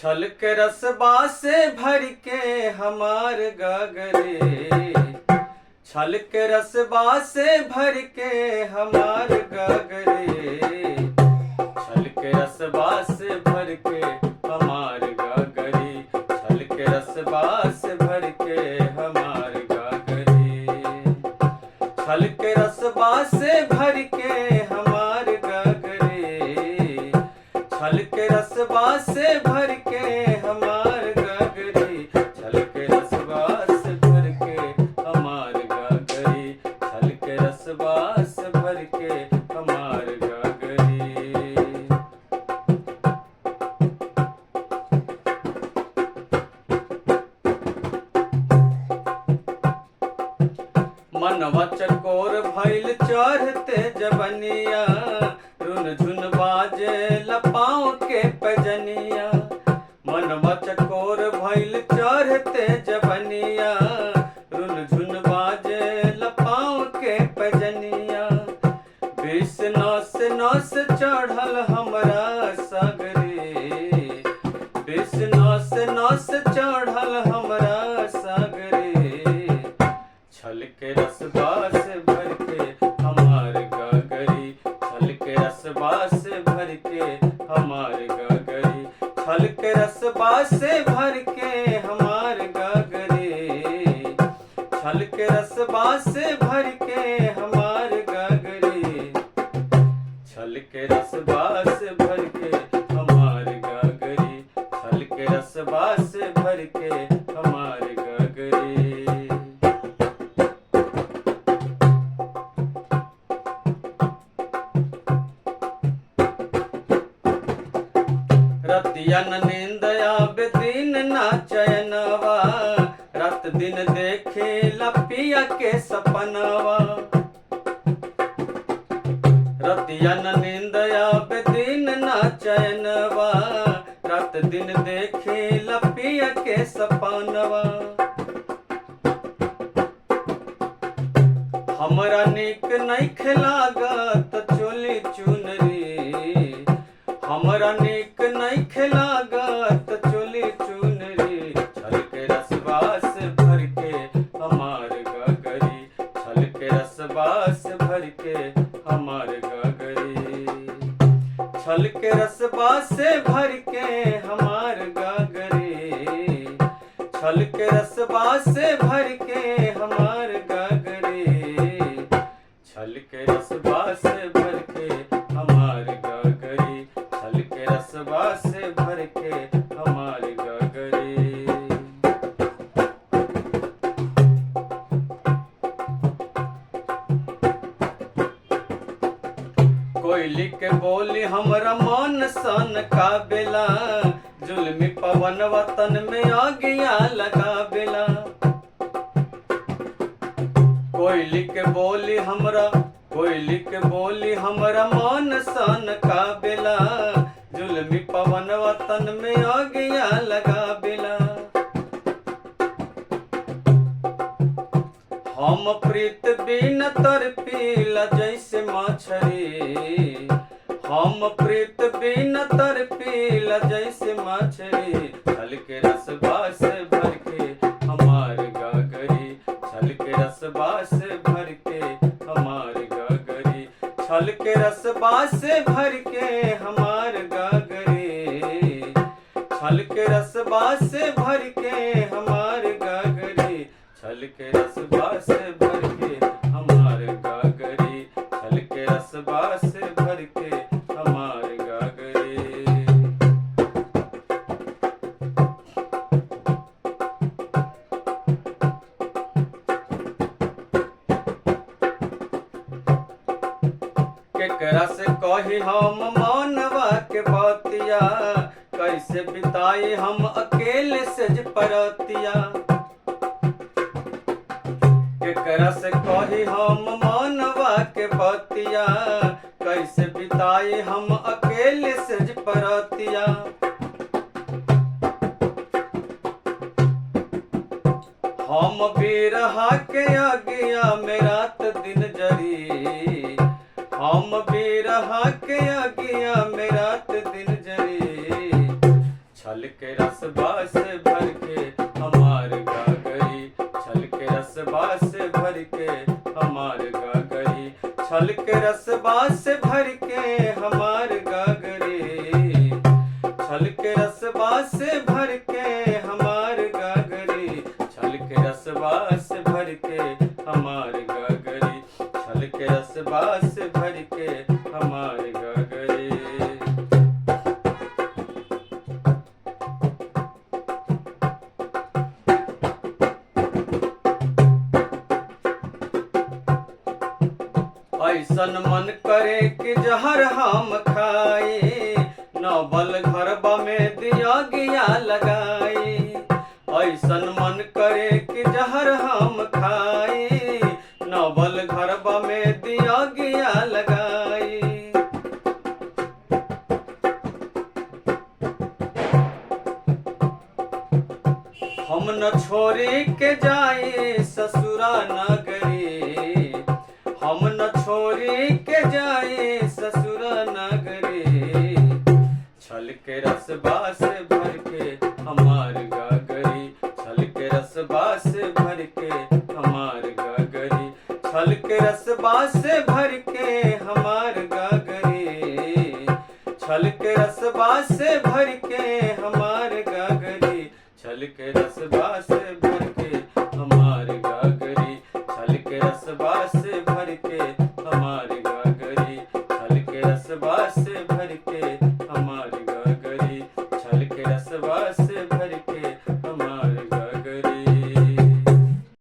छल के रसबा से भर के हमार गगरे, छल के रसबा से भर के हमार गगरे, छल के रसबा से भर के हमार गगरी, छल के रसबा से भर के हमार गगरी, छल के रसबा से भर के हमार गगरी, छल के रसबा से भर के हमार गगरी, छल के रसबा से भर के हमार गगरी, छल के रसबा से भर के हमार गगरी। मनवा चकोर भइल चढ़ते जवनिया, रुन झुन बाजे लपाओ के पजनिया, मनवा चकोर भइल चढ़ते जवनिया, रुन झुन बाजे लपाओ के पजनिया, विष नस नस चढ़ल हमरा सगरे, विष नस नस चढ़ल हमरा सगरे, छल के रसबा से भर के हमार गगरी, छल के रसबा से भर के हमार गगरी, छल के रसबा से भर के हमार गगरी, छल के रसबा से भर के हमार गगरी, छल के रसबा से भर के हमार गगरी, छल के रसबा से भर के हमार गगरी। रतिया न नींद आवे दिन ना चैनवा, रात दिन देखे लपिया के सपनवा, रतिया न नींद आवे दिन ना चैनवा, रात दिन देखे लपिया के सपनवा, हमरा नीक नइखे लागत चोली चुनरी, हमरा नीक नइखे लागत चोली चुनरी, छल के रसबा से भर के हमार गगरी, छल के रसबा से भर के हमार गगरी, छल के रसबा से भर के हमार गगरी, छल के रसबा से भर के हमार गगरी, छल के रसबा से भर के हमार गगरी, छल के रसबा से भर के हमार गगरी। कोयली के बोली हमरा मन सन का बेला, जुल्मी पवन वतन में आगिया लगा बेला, कोयली के बोली हमरा, कोयली के बोली हमरा मन सन का बेला, जुल्मी पवन वतन में आगिया लगा बेला, हम प्रीत बिन तरपीला जैसे मछरी, हम प्रीत बिन तरपीला जैसे मछरी, छल के रसबा से भर के हमार गगरी, छल के रसबा से भर के हमार गगरी, छल के रसबा से भर के हमार गगरी, छल के रसबा से भर के हमार गगरी, छल के रसबा से भर के हमार गगरी, छल के रसबा से भर के हमार गगरी। केकरा से कही हम मौनवा के बतिया, कैसे बिताई हम अकेले सेज परतिया, केकरा से कही हम मौनवा के बतिया, कैसे बिताई हम अकेले सेज परतिया, हम बिरहा के आगिया में रात दिन जरी, हम बिरहा के आगिया में रात दिन जरी, छल छल के रसबा से भर के हमार गागरी, छल के रसबा से भर के हमार गागरी, छल के रसबा से भर के हमार गागरी, छल के रसबा से भर के हमार गागरी, छल के रसबा से भर के हमार गागरी, छल के रसबा से भर के हमार गागरी। ऐसन मन करे कि जहर हम खाए, नवल घरबा में दिया गया लगाए। ऐसन मन करे कि जहर हम खाए, नवल घरबा में दिया गया लगाए। हम न छोड़ी के जाए ससुरा नगरी, हम न छोड़ी के जाए ससुरा नगरी, छल के रसबा से भर के हमार गागरी, छल के रसबा से भर के हमार गागरी, छल के रसबा से भर के हमार गागरी, छल के रसबा से